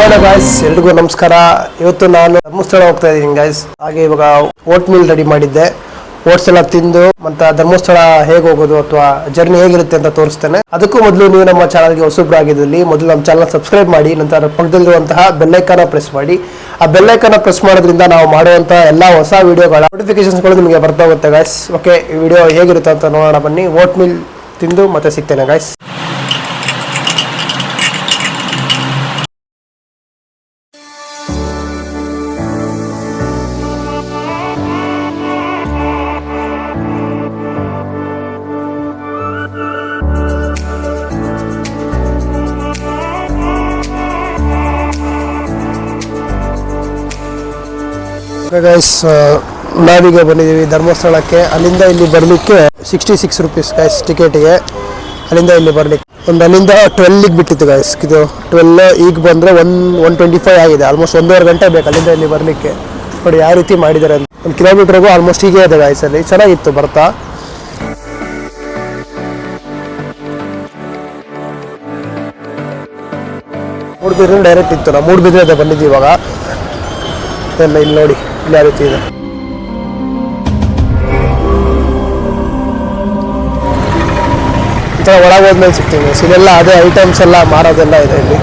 Hello guys, ಎಲ್ರಿಗೂ ನಮಸ್ಕಾರ. ಇವತ್ತು ನಾನು ಧರ್ಮಸ್ಥಳ ಹೋಗ್ತಾ ಇದ್ದೀನಿ ಗಾಯ್ಸ್. ಹಾಗೆ ಇವಾಗ ಓಟ್ ಮೀಲ್ ರೆಡಿ ಮಾಡಿದ್ದೆ. ಓಟ್ಸ್ ಎಲ್ಲ ತಿಂದು ಮತ್ತೆ ಧರ್ಮಸ್ಥಳ ಹೇಗೆ ಹೋಗೋದು ಅಥವಾ ಜರ್ನಿ ಹೇಗಿರುತ್ತೆ ಅಂತ ತೋರಿಸ್ತೇನೆ. ಅದಕ್ಕೂ ಮೊದಲು ನೀವು ನಮ್ಮ ಚಾನಲ್ಗೆ ಹೊಸಬ್ರಾಗಿದ್ದಲ್ಲಿ ಮೊದಲು ನಮ್ಮ ಚಾನಲ್ ಸಬ್ಸ್ಕ್ರೈಬ್ ಮಾಡಿ, ನಂತರ ಪಕ್ಕದಲ್ಲಿರುವಂತಹ ಬೆಲ್ಲೈಕನ್ನ ಪ್ರೆಸ್ ಮಾಡಿ. ಆ ಬೆಲ್ಲೈಕನ್ನ ಪ್ರೆಸ್ ಮಾಡೋದ್ರಿಂದ ನಾವು ಮಾಡುವಂತಹ ಎಲ್ಲ ಹೊಸ ವಿಡಿಯೋಗಳ ನೋಟಿಫಿಕೇಶನ್ಸ್ಗಳು ನಿಮಗೆ ಬರ್ತಾ ಹೋಗುತ್ತೆ ಗಾಯ್ಸ್. ಓಕೆ, ಈ ವಿಡಿಯೋ ಹೇಗಿರುತ್ತೆ ಅಂತ ನೋಡೋಣ ಬನ್ನಿ. ಓಟ್ ಮೀಲ್ ತಿಂದು ಮತ್ತೆ ಸಿಗ್ತೇನೆ ಗಾಯ್ಸ್. ಗೈಸ್, ನಾವೀಗ ಬಂದಿದ್ದೀವಿ ಧರ್ಮಸ್ಥಳಕ್ಕೆ. ಅಲ್ಲಿಂದ ಇಲ್ಲಿ ಬರಲಿಕ್ಕೆ 66 ರುಪೀಸ್ ಗೈಸ್ ಟಿಕೆಟಿಗೆ. ಅಲ್ಲಿಂದ ಇಲ್ಲಿ ಬರಲಿಕ್ಕೆ ಅಲ್ಲಿಂದ 12ಗೆ ಬಿಟ್ಟಿತ್ತು ಗೈಸ್. ಇದು 12 ಈಗ ಬಂದರೆ 125 ಆಗಿದೆ. ಆಲ್ಮೋಸ್ಟ್ 1.5 ಗಂಟೆ ಬೇಕು ಅಲ್ಲಿಂದ ಇಲ್ಲಿ ಬರಲಿಕ್ಕೆ. ನೋಡಿ ಯಾವ ರೀತಿ ಮಾಡಿದ್ದಾರೆ ಅಂತ. 1 ಕಿಲೋಮೀಟ್ರಿಗೂ ಆಲ್ಮೋಸ್ಟ್ ಹೀಗೆ ಇದೆ ಗೈಸ್. ಅಲ್ಲಿ ಚೆನ್ನಾಗಿತ್ತು ಬರ್ತಾ. ಮೂಡುಬಿದ್ರೆ ಡೈರೆಕ್ಟ್ ಇತ್ತು. ನಾವು ಮೂಡುಬಿದ್ರೆ ಬಂದಿದ್ದೀವಿ ಇವಾಗ. ಎಲ್ಲ ಇಲ್ಲಿ ನೋಡಿ ಇಲ್ಲಿ ಯಾವ ರೀತಿ ಇದೆ. ಈ ಥರ ಒಳಗೆ ಹೋದ್ಮೇಲೆ ಸಿಗ್ತೀವಿ. ಇಲ್ಲೆಲ್ಲ ಅದೇ ಐಟಮ್ಸ್ ಎಲ್ಲ ಮಾರೋದೆಲ್ಲ ಇದೆ ಇಲ್ಲಿ.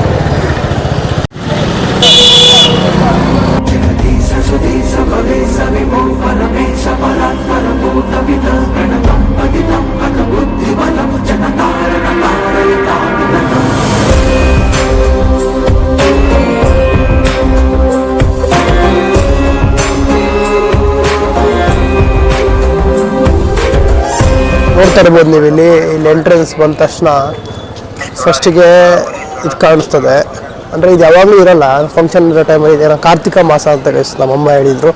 ನೋಡ್ತಾ ಇರ್ಬೋದು ನೀವು ಇಲ್ಲಿ ಎಂಟ್ರೆನ್ಸ್ ಬಂದ ತಕ್ಷಣ ಫಸ್ಟಿಗೆ ಇದು ಕಾಣಿಸ್ತದೆ. ಅಂದರೆ ಇದು ಯಾವಾಗಲೂ ಇರಲ್ಲ, ಫಂಕ್ಷನ್ ಇರೋ ಟೈಮಲ್ಲಿ ಇದೇನೋ ಕಾರ್ತಿಕ ಮಾಸ ಅಂತ ಗೈಸ್ ನಮ್ಮಮ್ಮ ಹೇಳಿದರು.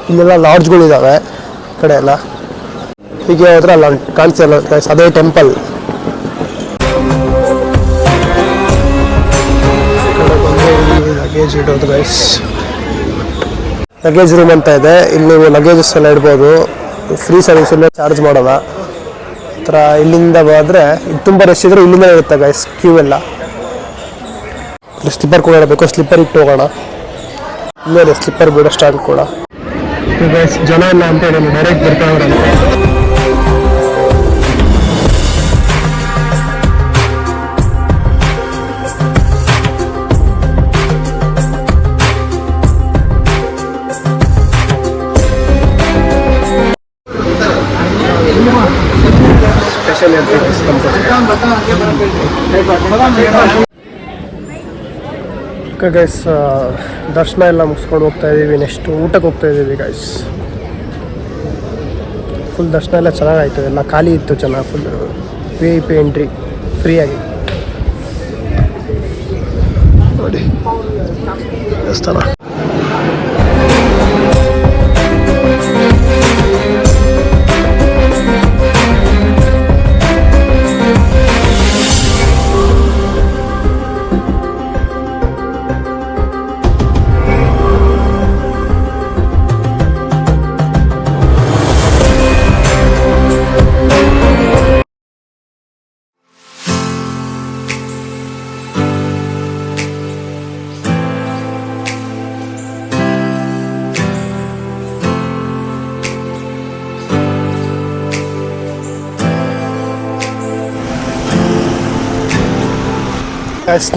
ಇಲ್ಲೆಲ್ಲ ಲಾಡ್ಜ್ಗಳಿದ್ದಾವೆ ಈ ಕಡೆ ಎಲ್ಲ. ಹೀಗೆ ಹೋದ್ರೆ ಅಲ್ಲ ಕಾಣಿಸಲ್ಲ ಗೈಸ್, ಅದೇ ಟೆಂಪಲ್. ಲಗೇಜ್ ಇಡೋದು ಗೈಸ್. ಲಗೇಜ್ ರೂಮ್ ಅಂತ ಇದೆ. ಇಲ್ಲಿ ನೀವು ಲಗೇಜಸ್ ಎಲ್ಲ ಇಡ್ಬೋದು. ಫ್ರೀ ಸರ್ವಿಸ್ ಇಲ್ಲ, ಚಾರ್ಜ್ ಮಾಡೋದ ಈ ಥರ. ಇಲ್ಲಿಂದ ಹೋದರೆ ಇದು ತುಂಬ ರಶ್ ಇದ್ದರೆ ಇಲ್ಲಿಂದ ಇರುತ್ತೆ ಗೈಸ್ ಕ್ಯೂ ಎಲ್ಲ. ಸ್ಲಿಪ್ಪರ್ ಕೂಡ ಇಡಬೇಕು, ಸ್ಲಿಪ್ಪರ್ ಇಟ್ಟು ಹೋಗೋಣ. ಇಲ್ಲೇ ಸ್ಲಿಪ್ಪರ್ ಬಿಡೋ ಸ್ಟ್ಯಾಂಡ್ ಕೂಡ ಗೈಸ್. ಜನ ಇಲ್ಲ ಅಂತ ಹೇಳಿ ಡೈರೆಕ್ಟ್ ಬರ್ತಾವ್ರಂತೆ. ಗೈಸ್, ದರ್ಶನ ಎಲ್ಲ ಮುಗಿಸ್ಕೊಂಡು ಹೋಗ್ತಾ ಇದ್ದೀವಿ. ನೆಕ್ಸ್ಟ್ ಊಟಕ್ಕೆ ಹೋಗ್ತಾ ಇದ್ದೀವಿ ಗೈಸ್. ಫುಲ್ ದರ್ಶನ ಎಲ್ಲ ಚೆನ್ನಾಗಾಯ್ತು. ಎಲ್ಲ ಖಾಲಿ ಇತ್ತು ಚೆನ್ನಾಗಿ. ಫುಲ್ VIP ಎಂಟ್ರಿ ಫ್ರೀಯಾಗಿ ನೋಡಿ ದೇವಸ್ಥಾನ.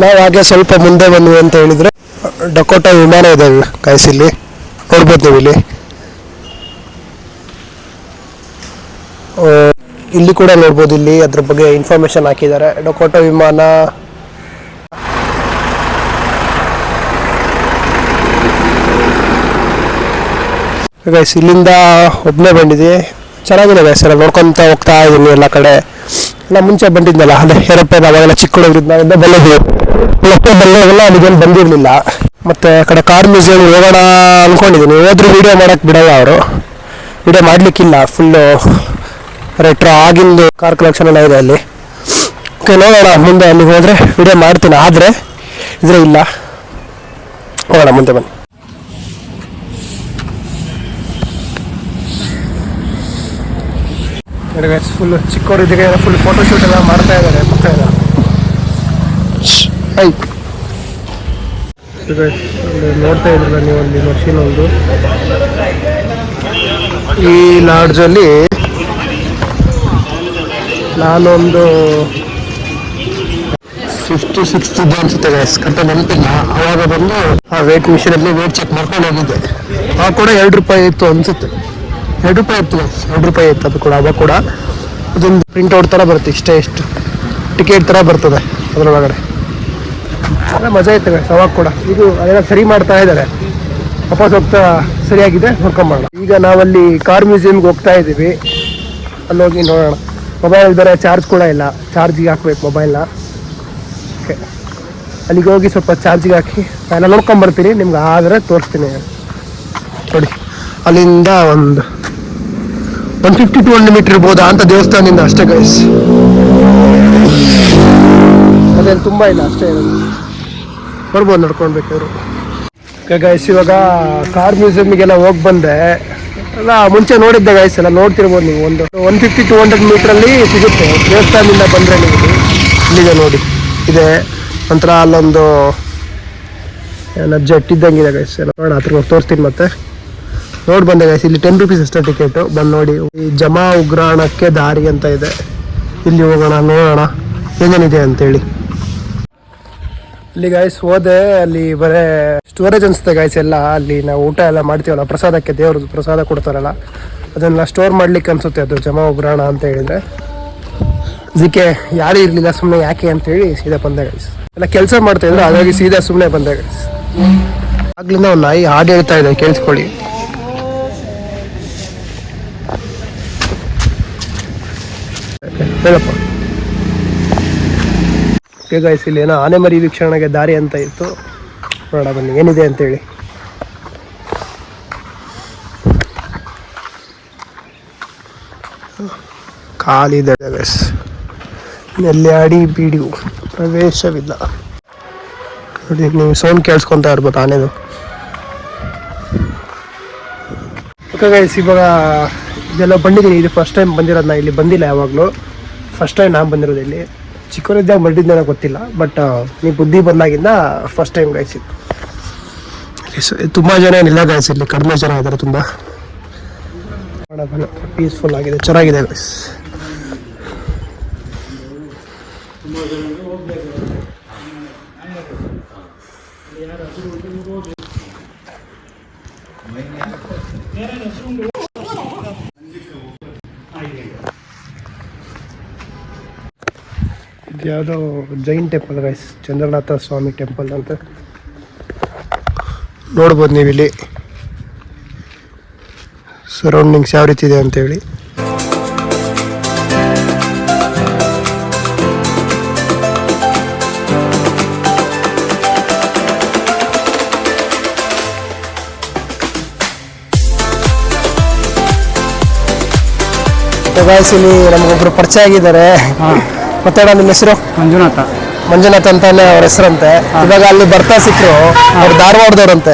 ನಾವು ಹಾಗೆ ಸ್ವಲ್ಪ ಮುಂದೆ ಬಂದ್ವಿ ಅಂತ ಹೇಳಿದರೆ ಡಕೋಟಾ ವಿಮಾನ ಇದೆ ಗೈಸ್. ಇಲ್ಲಿ ನೋಡ್ಬೋದು ನೀವು. ಇಲ್ಲಿ ಕೂಡ ನೋಡ್ಬೋದು. ಇಲ್ಲಿ ಅದ್ರ ಬಗ್ಗೆ ಇನ್ಫಾರ್ಮೇಶನ್ ಹಾಕಿದ್ದಾರೆ. ಡಕೋಟಾ ವಿಮಾನ ಗೈಸ್. ಇಲ್ಲಿಂದ ಒಬ್ಬನೇ ಬಂದಿದೆ. ಚೆನ್ನಾಗಿದೆ ಗೈಸ್. ಎಲ್ಲ ನೋಡ್ಕೊತ ಹೋಗ್ತಾ ಇದ್ದೀನಿ ಎಲ್ಲ ಕಡೆ. ಎಲ್ಲ ಮುಂಚೆ ಬಂದಿದ್ನಲ್ಲ, ಅದೇ ಏರೋಪ್ಲೇನ್ ಅವಾಗೆಲ್ಲ ಚಿಕ್ಕ ಹುಡುಗರಿದ್ದ ಬಂದಿದ್ವಿ. ಬಂದಾಗೆಲ್ಲ ಅಲ್ಲಿಗೇನು ಬಂದಿರಲಿಲ್ಲ. ಮತ್ತು ಆ ಕಡೆ ಕಾರ್ ಮ್ಯೂಸಿಯಂ ಹೋಗೋಣ ಅಂದ್ಕೊಂಡಿದ್ದೀನಿ. ಹೋದ್ರೂ ವೀಡಿಯೋ ಮಾಡೋಕ್ಕೆ ಬಿಡಲ್ಲ ಅವರು. ವೀಡಿಯೋ ಮಾಡಲಿಕ್ಕಿಲ್ಲ. ಫುಲ್ಲು ರೆಟ್ರೋ ಆಗಿಂದು ಕಾರ್ ಕಲೆಕ್ಷನ್ ಎಲ್ಲ ಇದೆ ಅಲ್ಲಿ. ಓಕೆ, ನೋಡೋಣ ಮುಂದೆ ಅಲ್ಲಿಗೆ ಹೋದರೆ ವೀಡಿಯೋ ಮಾಡ್ತೀನಿ. ಆದರೆ ಇದ್ರೆ ಇಲ್ಲ, ಹೋಗೋಣ ಮುಂದೆ ಬನ್ನಿ. ಫುಲ್ ಚಿಕ್ಕವರಿದ್ದಿಗೆ ಫುಲ್ ಫೋಟೋಶೂಟ್ ಎಲ್ಲ ಮಾಡ್ತಾ ಇದ್ದಾರೆ. ಬರ್ತಾ ಇಲ್ಲ. ನೋಡ್ತಾ ಇದ್ರಲ್ಲ ನೀವು ಅಲ್ಲಿ ಮಷೀನ್ ಒಂದು. ಈ ಲಾಡ್ಜಲ್ಲಿ ನಾನೊಂದು 56 ಇದೆ ಅನ್ಸುತ್ತೆ ಗೈಸ್, ಕರೆಕ್ಟಾಗಿ ನೆನಪಿಲ್ಲ. ಅವಾಗ ಬಂದು ಆ ವೇಟ್ ಮಿಷಿನಲ್ಲಿ ವೇಟ್ ಚೆಕ್ ಮಾಡ್ಕೊಂಡು ಹೋಗಿದ್ದೆ. ಆ ಕೂಡ ₹2 ಇತ್ತು ಅನ್ಸುತ್ತೆ. ₹2 ಇತ್ತು ಗೈಸ್, ₹2 ಇತ್ತು ಅದು ಕೂಡ. ಅವಾಗ ಕೂಡ ಅದೊಂದು ಪ್ರಿಂಟ್ಔಟ್ ಥರ ಬರುತ್ತೆ, ಎಷ್ಟು ಟಿಕೆಟ್ ಥರ ಬರ್ತದೆ ಅದರೊಳಗಡೆ. ಎಲ್ಲ ಮಜಾ ಇತ್ತು ಗೈಸ್ ಅವಾಗ ಕೂಡ. ಇದು ಅದೆಲ್ಲ ಸರಿ ಮಾಡ್ತಾ ಇದ್ದಾರೆ, ವಾಪಸ್ ಹೋಗ್ತಾ ಸರಿಯಾಗಿದೆ, ನೋಡ್ಕೊಂಬೋಣ. ಈಗ ನಾವಲ್ಲಿ ಕಾರ್ ಮ್ಯೂಸಿಯಮ್ಗೆ ಹೋಗ್ತಾ ಇದ್ದೀವಿ. ಅಲ್ಲಿ ಹೋಗಿ ನೋಡೋಣ. ಮೊಬೈಲ್ ಬೇರೆ ಚಾರ್ಜ್ ಕೂಡ ಇಲ್ಲ, ಚಾರ್ಜಿಗೆ ಹಾಕ್ಬೇಕು ಮೊಬೈಲ್ನ. ಓಕೆ, ಅಲ್ಲಿಗೆ ಹೋಗಿ ಸ್ವಲ್ಪ ಚಾರ್ಜಿಗೆ ಹಾಕಿ ಎಲ್ಲ ನೋಡ್ಕೊಂಬರ್ತೀನಿ, ನಿಮ್ಗೆ ಆದರೆ ತೋರಿಸ್ತೀನಿ ನೋಡಿ. ಅಲ್ಲಿಂದ ಒಂದು 150-200 ಮೀಟರ್ ಇರ್ಬೋದಾ ಅಂತ ದೇವಸ್ಥಾನದಿಂದ, ಅಷ್ಟೇ ಗೈಸ್. ಅದೇನು ತುಂಬ ಇಲ್ಲ, ಅಷ್ಟೇ ಇರೋದು. ಬರ್ಬೋದು ನಡ್ಕೊಳ್ಬೇಕಾದ್ರು. ಓಕೆ ಗೈಸ್, ಇವಾಗ ಕಾರ್ ಮ್ಯೂಸಿಯಮ್ಗೆಲ್ಲ ಹೋಗಿ ಬಂದೆ. ಎಲ್ಲ ಮುಂಚೆ ನೋಡಿದ್ದೆ ಗೈಸ್, ಎಲ್ಲ ನೋಡ್ತಿರ್ಬೋದು ನೀವು. ಒಂದು 150-200 ಮೀಟ್ರಲ್ಲಿ ಸಿಗುತ್ತೆ ದೇವಸ್ಥಾನದಿಂದ ಬಂದರೆ. ನೀವು ಇಲ್ಲಿದೆ ನೋಡಿ, ಇದೆ. ನಂತರ ಅಲ್ಲೊಂದು ಜೆಟ್ ಇದ್ದಂಗಿದೆ ಗೈಸ್, ಎಲ್ಲ ನೋಡೋಣ. ಹತ್ರ ತೋರಿಸ್ತೀನಿ ಮತ್ತೆ. ನೋಡಿ ಬಂದೆ ಗೈಸ್, ಇಲ್ಲಿ ₹10 ಅಷ್ಟೇ ಟಿಕೆಟು. ಬಂದು ನೋಡಿ. ಈ ಜಮಾ ಉಗ್ರಾಣಕ್ಕೆ ದಾರಿ ಅಂತ ಇದೆ, ಇಲ್ಲಿ ಹೋಗೋಣ, ನೋಡೋಣ ಏನೇನಿದೆ ಅಂತೇಳಿ. ಇಲ್ಲಿ ಗೈಸ್ ಹೋದೆ, ಅಲ್ಲಿ ಬರೇ ಸ್ಟೋರೇಜ್ ಅನಿಸುತ್ತೆ ಗೈಸ್ ಎಲ್ಲ. ಅಲ್ಲಿ ನಾವು ಊಟ ಎಲ್ಲ ಮಾಡ್ತೀವಲ್ಲ ಪ್ರಸಾದಕ್ಕೆ, ದೇವ್ರದ್ದು ಪ್ರಸಾದ ಕೊಡ್ತಾರಲ್ಲ, ಅದನ್ನು ಸ್ಟೋರ್ ಮಾಡ್ಲಿಕ್ಕೆ ಅನಿಸುತ್ತೆ ಅದು ಜಮಾ ಉಗ್ರಾಣ ಅಂತ ಹೇಳಿದರೆ. ಅದಕ್ಕೆ ಯಾರೂ ಇರಲಿಲ್ಲ, ಸುಮ್ಮನೆ ಯಾಕೆ ಅಂತೇಳಿ ಸೀದಾ ಬಂದೆ ಗೈಸ್. ಎಲ್ಲ ಕೆಲಸ ಮಾಡ್ತಾಯಿದ್ರು, ಹಾಗಾಗಿ ಸೀದಾ ಸುಮ್ಮನೆ ಬಂದೆ ಗೈಸ್. ಆಗ್ಲಿಂದ ಒಂದು ನಾಯಿ ಹಾಡು ಹೇಳ್ತಾ ಇದೆ, ಕೇಳಿಸ್ಕೊಳ್ಳಿ. ಹೇಳಪ್ಪ. ಓಕೆ ಗೈಸ್, ಇಲ್ಲಿ ಏನೋ ಆನೆ ಮರಿ ವೀಕ್ಷಣೆಗೆ ದಾರಿ ಅಂತ ಇತ್ತು, ನೋಡೋಣ ಬನ್ನಿ ಏನಿದೆ ಅಂತೇಳಿ. ಖಾಲಿದೆ ಗೈಸ್, ಎಲ್ಲಿ ಅಡಿ ಬೀಡಿ ಪ್ರವೇಶವಿಲ್ಲ. ನೋಡಿ, ನೀವು ಸೌಂಡ್ ಕೇಳಿಸ್ಕೊತಾ ಇರ್ಬೋದು ಆನೆದು. ಓಕೆ ಗೈಸ್, ಇವಾಗ ಇದೆಲ್ಲ ಬಂದಿದ್ದೀನಿ. ಇದು ಫಸ್ಟ್ ಟೈಮ್ ಬಂದಿರೋದು, ನಾ ಇಲ್ಲಿ ಬಂದಿಲ್ಲ ಯಾವಾಗಲೂ. ಫಸ್ಟ್ ಟೈಮ್ ನಾನು ಬಂದಿರೋದು ಇಲ್ಲಿ. ಚಿಕ್ಕವರಿದ್ದಾಗ ಬಂದಿದ್ದೇನೋ ಗೊತ್ತಿಲ್ಲ, ಬಟ್ ನೀವು ಬುದ್ಧಿ ಬಂದಾಗಿಂದ ಫಸ್ಟ್ ಟೈಮ್ ಗೈಸ್ ಇದು. ತುಂಬ ಜನ ಏನಿಲ್ಲ ಗೈಸ್, ಇಲ್ಲಿ ಕಡಿಮೆ ಜನ ಇದ್ದಾರೆ ತುಂಬ. ಪೀಸ್ಫುಲ್ ಆಗಿದೆ, ಚೆನ್ನಾಗಿದೆ ಗೈಸ್. ಇದ್ಯಾವುದೋ Jain temple guys, Chandranatha Swami temple ಅಂತ ನೋಡ್ಬೋದು ನೀವು ಇಲ್ಲಿ. ಸರೌಂಡಿಂಗ್ಸ್ ಯಾವ ರೀತಿ ಇದೆ ಅಂತೇಳಿ. ಗೈಸ್, ಇಲ್ಲಿ ನಮಗೊಬ್ರು ಪರಿಚಯ ಆಗಿದ್ದಾರೆ. ಮತ್ತೆ ನಿಮ್ಮ ಹೆಸರು? ಮಂಜುನಾಥ್ ಅಂತಾನೆ ಅವ್ರ ಹೆಸರಂತೆ. ಇವಾಗ ಅಲ್ಲಿ ಬರ್ತಾ ಸಿಕ್ಕರು, ಅವ್ರು ಧಾರವಾಡದವ್ರಂತೆ.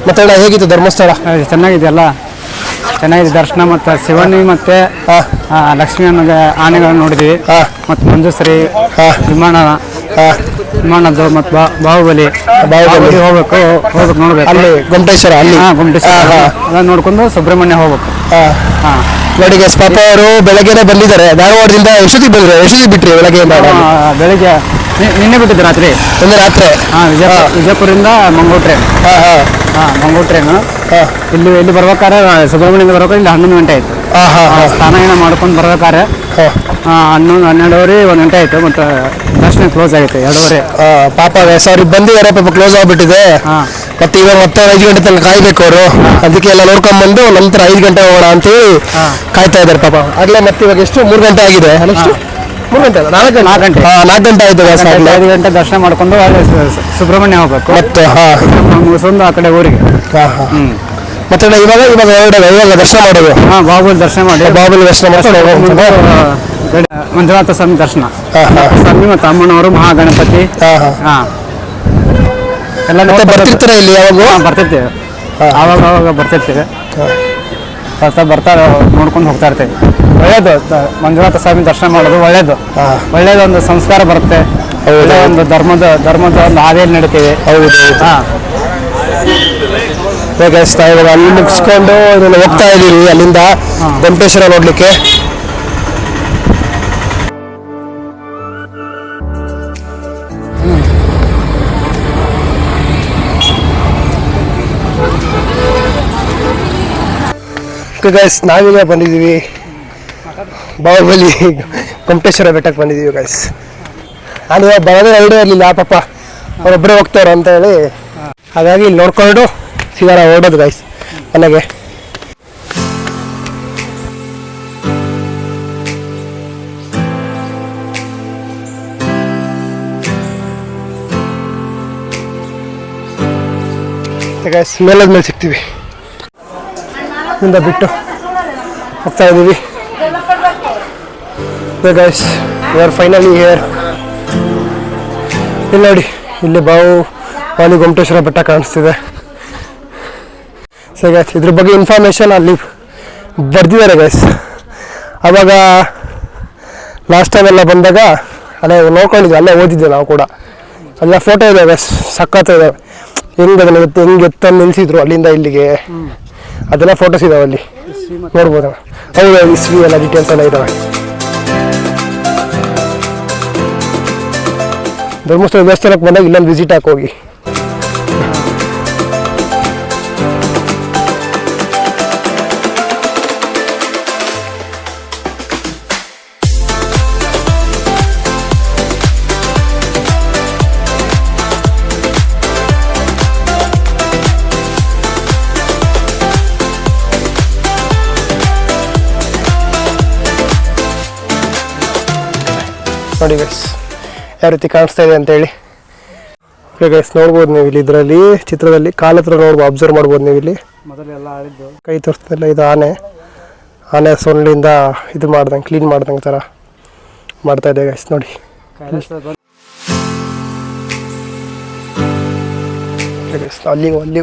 ಮತ್ತೆ ಹೇಗಿತ್ತು ಧರ್ಮಸ್ಥಳ? ಚೆನ್ನಾಗಿದೆಯಲ್ಲ, ಚೆನ್ನಾಗಿದೆ. ದರ್ಶನ ಮತ್ತು ಶಿವನಿ ಮತ್ತೆ ಲಕ್ಷ್ಮೀ ಆನೆಗಳನ್ನು ನೋಡಿದ್ವಿ. ಮತ್ತು ಮಂಜುಶ್ರೀ, ವಿಮಾನದ್ದು ಮತ್ತು ಬಾಹುಬಲಿ ಹೋಗ್ಬೇಕು ನೋಡ್ಬೇಕು. ಅಲ್ಲಿ ಗೊಮ್ಮಟೇಶ್ವರ, ಅಲ್ಲಿ ಅದನ್ನ ನೋಡ್ಕೊಂಡು ಸುಬ್ರಹ್ಮಣ್ಯ ಹೋಗ್ಬೇಕು. ನೋಡಿ ಗೈಸ್, ಪಾಪ ಅವರು ಬೆಳಗ್ಗೆನೆ ಬಂದಿದ್ದಾರೆ ಧಾರವಾಡದಿಂದ. ಎಷ್ಟೊತ್ತಿಗೆ ಬಂದ್ರು? ಎಷ್ಟೊತ್ತಿಗೆ ಬಿಟ್ರಿ ಬೆಳಗ್ಗೆಯಿಂದ? ಬೆಳಿಗ್ಗೆ ನಿನ್ನೆ ಬಿಟ್ಟಿದ್ದು ರಾತ್ರಿ. ರಾತ್ರಿ ವಿಜಯಪುರದಿಂದ ಮಂಗಳೂರು ಟ್ರೈನ್. ಮಂಗಳೂರು ಟ್ರೈನು. ಇಲ್ಲಿ ಬರ್ಬೇಕಾದ್ರೆ ಸುಬ್ರಹ್ಮಣ್ಯದಿಂದ ಬರ್ಬೇಕಾದ್ರೆ ಇಲ್ಲಿ 11 ಗಂಟೆ ಆಯ್ತು. ಸ್ನಾನ ಮಾಡ್ಕೊಂಡು ಬರ್ಬೇಕಾದ್ರೆ 12:30 1 ಗಂಟೆ ಆಯ್ತು. ಮತ್ತೆ ದರ್ಶನ ಕ್ಲೋಸ್ ಆಗೈತೆ 2:30. ಪಾಪ ಗೈಸ್, ಅವ್ರಿಗೆ ಬಂದಿದ್ದಾರೆ, ಪಾಪ ಕ್ಲೋಸ್ ಆಗ್ಬಿಟ್ಟಿದೆ. ಮತ್ತೆ ಇವಾಗ ಮತ್ತೆ 5 ಗಂಟೆ ತನಕ ಕಾಯ್ಬೇಕು ಅವರು. ಅದಕ್ಕೆ ಎಲ್ಲ ನೋಡ್ಕೊಂಡ್ಬಂದು ನಂತರ 5 ಗಂಟೆ ಹೋಗೋಣ ಅಂತೇಳಿ ಕಾಯ್ತಾ ಇದ್ದಾರೆ ಪಾಪ. ಆಗ್ಲೇ ಮತ್ತೆ ಇವಾಗ ಎಷ್ಟು 3 ಗಂಟೆ ಆಗಿದೆ. ಅಷ್ಟು 3 ಗಂಟೆ 4 ಗಂಟೆ ಆಯ್ತು. 5 ಗಂಟೆ ದರ್ಶನ ಮಾಡ್ಕೊಂಡು ಸುಬ್ರಹ್ಮಣ್ಯ ಹೋಗ್ಬೇಕು. ಮತ್ತೆ ಮುಗಿಸ್ಕೊಂಡು ಆ ಕಡೆ ಊರಿಗೆ. ಮತ್ತೆ ಇವಾಗ ದರ್ಶನ ಮಾಡೋದು. ಬಾಹುಬಲಿ ದರ್ಶನ ಮಾಡಿ, ಬಾಹುಬಲಿ ದರ್ಶನ ಮಾಡ್ಕೊಂಡು ಮಂಜುನಾಥ ಸ್ವಾಮಿ ದರ್ಶನ. ಸ್ವಾಮಿ ಮತ್ತು ಅಮ್ಮನವರು, ಮಹಾಗಣಪತಿ ಎಲ್ಲ ಬರ್ತಿರ್ತಾರೆ ಇಲ್ಲಿ. ಯಾವಾಗ ಬರ್ತಿರ್ತೀವಿ, ಆವಾಗ ಬರ್ತಿರ್ತೀವಿ. ಬರ್ತಾ ನೋಡ್ಕೊಂಡು ಹೋಗ್ತಾ ಇರ್ತೀವಿ. ಒಳ್ಳೇದು, ಮಂಜುನಾಥ ಸ್ವಾಮಿ ದರ್ಶನ ಮಾಡೋದು ಒಳ್ಳೇದು. ಒಳ್ಳೇದೊಂದು ಸಂಸ್ಕಾರ ಬರುತ್ತೆ. ಒಂದು ಧರ್ಮದ ಒಂದು ಹಾದಿಯಲ್ಲಿ ನಡೀತೀವಿ. ಗೈಸ್ ಇವಾಗ ಅಲ್ಲಿ ಮುಗಿಸ್ಕೊಂಡು ಹೋಗ್ತಾ ಇದ್ದೀವಿ ಅಲ್ಲಿಂದ ಗೊಮ್ಮಟೇಶ್ವರ ನೋಡ್ಲಿಕ್ಕೆ. ಗೈಸ್ ನಾವೀಗ ಬಂದಿದ್ದೀವಿ ಬಾಹುಬಲಿ ಗೊಮ್ಮಟೇಶ್ವರ ಬೆಟ್ಟಕ್ಕೆ ಬಂದಿದ್ದೀವಿ ಗೈಸ್. ನಾನು ಇವಾಗ ಬರೋದೇ ಐಡಿಯಾ ಇರಲಿಲ್ಲ ಪಾಪ ಅವರೊಬ್ಬರೇ ಹೋಗ್ತಾರೋ ಅಂತ ಹೇಳಿ, ಹಾಗಾಗಿ ಇಲ್ಲಿ ನೋಡ್ಕೊಂಡು ಸೀದಾ ಓಡೋದು ಗೈಸ್ ಮನೆಗೆ. ಗೈಸ್ ಮೇಲದ ಮೇಲೆ ಸಿಗ್ತೀವಿ, ಇಂದ ಬಿಟ್ಟು ಹೋಗ್ತಾ ಇದ್ದೀವಿ. Guys we are finally here. ಇಲ್ಲಿ ನೋಡಿ, ಇಲ್ಲಿ ಬಾಹುಬಲಿ ಗೊಮ್ಮಟೇಶ್ವರ ಬೆಟ್ಟ ಕಾಣಿಸ್ತಿದೆ. ಸೊ ಗೈಸ್ ಇದ್ರ ಬಗ್ಗೆ ಇನ್ಫಾರ್ಮೇಷನ್ ಅಲ್ಲಿ ಬರ್ದಿದ್ದಾರೆ ಗೈಸ್. ಆವಾಗ ಲಾಸ್ಟ್ ಟೈಮ್ ಎಲ್ಲ ಬಂದಾಗ ಅಲ್ಲೇ ನೋಡ್ಕೊಂಡಿದ್ವಿ, ಅಲ್ಲೇ ಓದಿದ್ದೆ ನಾವು ಕೂಡ. ಅಲ್ಲ ಫೋಟೋ ಇದೆ ಗೈಸ್, ಸಖತ್ ಇದೆ. ಹೆಂಗೆ ಎತ್ತನ್ನು ನಿಲ್ಲಿಸಿದ್ರು ಅಲ್ಲಿಂದ ಇಲ್ಲಿಗೆ, ಅದೆಲ್ಲ ಫೋಟೋಸ್ ಇದಾವೆ ಅಲ್ಲಿ ನೋಡ್ಬೋದು. ಹೌದು, ಹಿಸ್ಟ್ರಿ ಎಲ್ಲ ಡೀಟೇಲ್ಸ್ ಎಲ್ಲ ಇದಾವೆ. ಧರ್ಮಸ್ಥಳ ದೇವಸ್ಥಾನಕ್ಕೆ ಬಂದಾಗ ಇಲ್ಲೊಂದು ವಿಸಿಟ್ ಹಾಕಿ ಹೋಗಿ. ನೋಡಿ ಗೈಸ್ ಯಾವ ರೀತಿ ಕಾಣಿಸ್ತಾ ಇದೆ ಅಂತೇಳಿ. ಗೈಸ್ ನೋಡ್ಬೋದು ನೀವು ಇಲ್ಲಿ, ಇದರಲ್ಲಿ ಚಿತ್ರದಲ್ಲಿ ಕಾಲ ಹತ್ರ ನೋಡ್ಬೋದು, ಅಬ್ಸರ್ವ್ ಮಾಡ್ಬೋದು ನೀವು ಇಲ್ಲಿ. ಮೊದಲೆಲ್ಲ ಆಳಿದ್ದು ಕೈ ತೋರಿಸ್ತಿಲ್ಲ, ಇದು ಆನೆ ಸೊಳ್ಳಿಂದ ಇದು ಮಾಡ್ದಂಗೆ, ಕ್ಲೀನ್ ಮಾಡ್ದಂಗೆ ಥರ ಮಾಡ್ತಾ ಇದೆ ಗೈಸ್ ನೋಡಿ.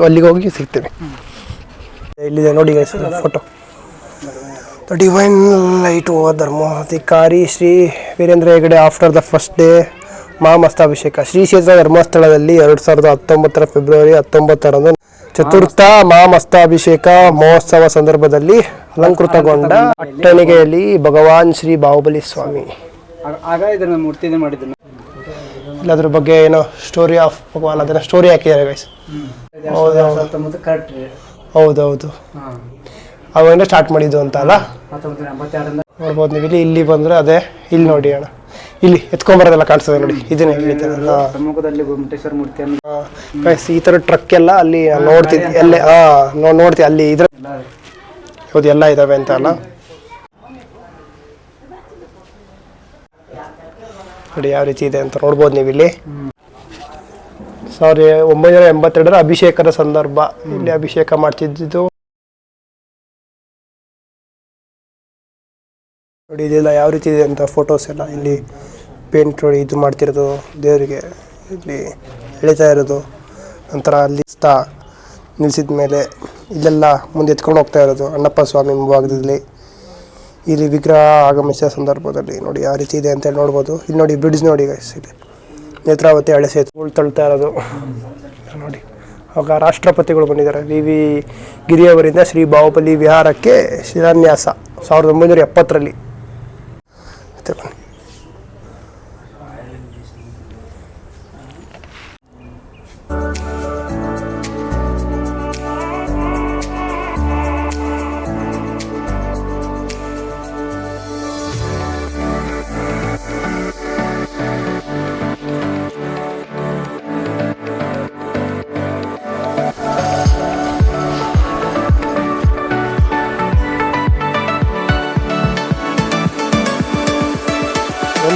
ಅಲ್ಲಿಗೆ ಹೋಗಿ ಸಿಗ್ತೀವಿ. ಇಲ್ಲಿದೆ ನೋಡಿ guys photo. The divine light over ಧರ್ಮಾಧಿಕಾರಿ Shri Veerendra Hegde after the first day Mahamastakabhisheka. Shri Kshetra ಧರ್ಮಸ್ಥಳದಲ್ಲಿ 2019 ಫೆಬ್ರವರಿ 19ರಂದು ಚತುರ್ಥ ಮಹಾಮಸ್ತಾಭಿಷೇಕ ಮಹೋತ್ಸವ ಸಂದರ್ಭದಲ್ಲಿ ಅಲಂಕೃತಗೊಂಡ ಅಟ್ಟಣಿಗೆಯಲ್ಲಿ ಭಗವಾನ್ ಶ್ರೀ ಬಾಹುಬಲಿ ಸ್ವಾಮಿ. ಆಗ ಇದನ್ನ ಮೂರ್ತಿ ಮಾಡಿದ್ದನ್ನು ಅದ್ರ ಬಗ್ಗೆ ಏನೋ ಸ್ಟೋರಿ ಆಫ್ ಭಗವಾನ್, ಅದನ್ನ ಸ್ಟೋರಿ ಹಾಕಿದ್ದಾರೆ ಗೈಸ್. ಹೌದೌದು, ಅವಾಗಿಂದ ಸ್ಟಾರ್ಟ್ ಮಾಡಿದ್ದು ಅಂತ ಅಲ್ಲ. ನೋಡ್ಬೋದು ನೀವು ಇಲ್ಲಿ ಬಂದ್ರೆ ಅದೇ. ಇಲ್ಲಿ ನೋಡಿ ಅಣ್ಣ, ಇಲ್ಲಿ ಎತ್ಕೊಂಬರೋದೆಲ್ಲ ಕಾಣಿಸ್ತದೆ ನೋಡಿ, ಇದನ್ನೇ ಈ ತರ ಟ್ರಕ್ ಎಲ್ಲ ಅಲ್ಲಿ ನೋಡ್ತಿದ್ವಿ, ಎಲ್ಲೇ ನೋಡ್ತೀವಿ ಅಲ್ಲಿ ಇದ್ರ ಹೌದು ಎಲ್ಲ ಇದಾವೆ ಅಂತ ಅಲ್ಲ. ನೋಡಿ ಯಾವ ರೀತಿ ಇದೆ ಅಂತ ನೋಡ್ಬೋದು ನೀವು ಇಲ್ಲಿ. 1982 ಅಭಿಷೇಕದ ಸಂದರ್ಭ ಇಲ್ಲಿ ಅಭಿಷೇಕ ಮಾಡ್ತಿದ್ದು ನೋಡಿ. ಇದೆಲ್ಲ ಯಾವ ರೀತಿ ಇದೆ ಅಂತ ಫೋಟೋಸ್ ಎಲ್ಲ ಇಲ್ಲಿ ಪೇಂಟ್ ನೋಡಿ ಇದು ಮಾಡ್ತಿರೋದು ದೇವರಿಗೆ, ಇಲ್ಲಿ ಎಳಿತಾ ಇರೋದು. ನಂತರ ಅಲ್ಲಿ ನಿಲ್ಲಿಸಿದ ಮೇಲೆ ಇಲ್ಲೆಲ್ಲ ಮುಂದೆ ಎತ್ಕೊಂಡು ಹೋಗ್ತಾ ಇರೋದು ಅಣ್ಣಪ್ಪ ಸ್ವಾಮಿ ಮುಂಭಾಗದಲ್ಲಿ. ಇಲ್ಲಿ ವಿಗ್ರಹ ಆಗಮಿಸಿದ ಸಂದರ್ಭದಲ್ಲಿ ನೋಡಿ ಯಾವ ರೀತಿ ಇದೆ ಅಂತೇಳಿ ನೋಡ್ಬೋದು. ಇಲ್ಲಿ ನೋಡಿ ಬ್ರಿಡ್ಜ್ ನೋಡಿ ಗೈಸ್, ಇಲ್ಲಿ ನೇತ್ರಾವತಿ ಹಳೆ ಸೇತುವೆ ತಳ್ತಾ ಇರೋದು ನೋಡಿ. ಆವಾಗ ರಾಷ್ಟ್ರಪತಿಗಳು ಬಂದಿದ್ದಾರೆ. ವಿ ಗಿರಿಯವರಿಂದ ಶ್ರೀ ಬಾಹುಬಲಿ ವಿಹಾರಕ್ಕೆ ಶಿಲಾನ್ಯಾಸ 1970ರಲ್ಲಿ.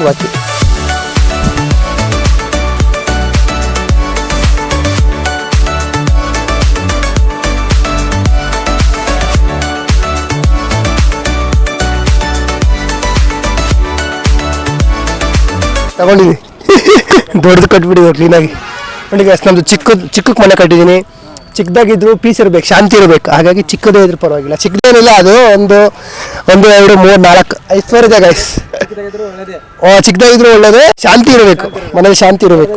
ವಾಚಿ ತಗೊಂಡಿದ್ದೀನಿ, ದೊಡ್ಡದು ಕಟ್ಬಿಟ್ಟಿದೆ ಕ್ಲೀನಾಗಿ ನೋಡಿ ಗೈಸ್. ನಮ್ಮದು ಚಿಕ್ಕ ಮನೆ ಕಟ್ಟಿದ್ದೀನಿ. ಚಿಕ್ಕದಾಗಿದ್ರು ಪೀಸ್ ಇರಬೇಕು, ಶಾಂತಿ ಇರಬೇಕು. ಹಾಗಾಗಿ ಚಿಕ್ಕದೇ ಇದ್ರೂ ಪರವಾಗಿಲ್ಲ, ಚಿಕ್ಕದೇನಿಲ್ಲ, ಅದು 1 2 3 4 5 ಫ್ಲೋರ್ ಇದೆ ಗೈಸ್. ಚಿಕ್ಕದಾಗಿದ್ರು ಒಳ್ಳೇದೇ, ಶಾಂತಿ ಇರಬೇಕು, ಮನೇಲಿ ಶಾಂತಿ ಇರಬೇಕು.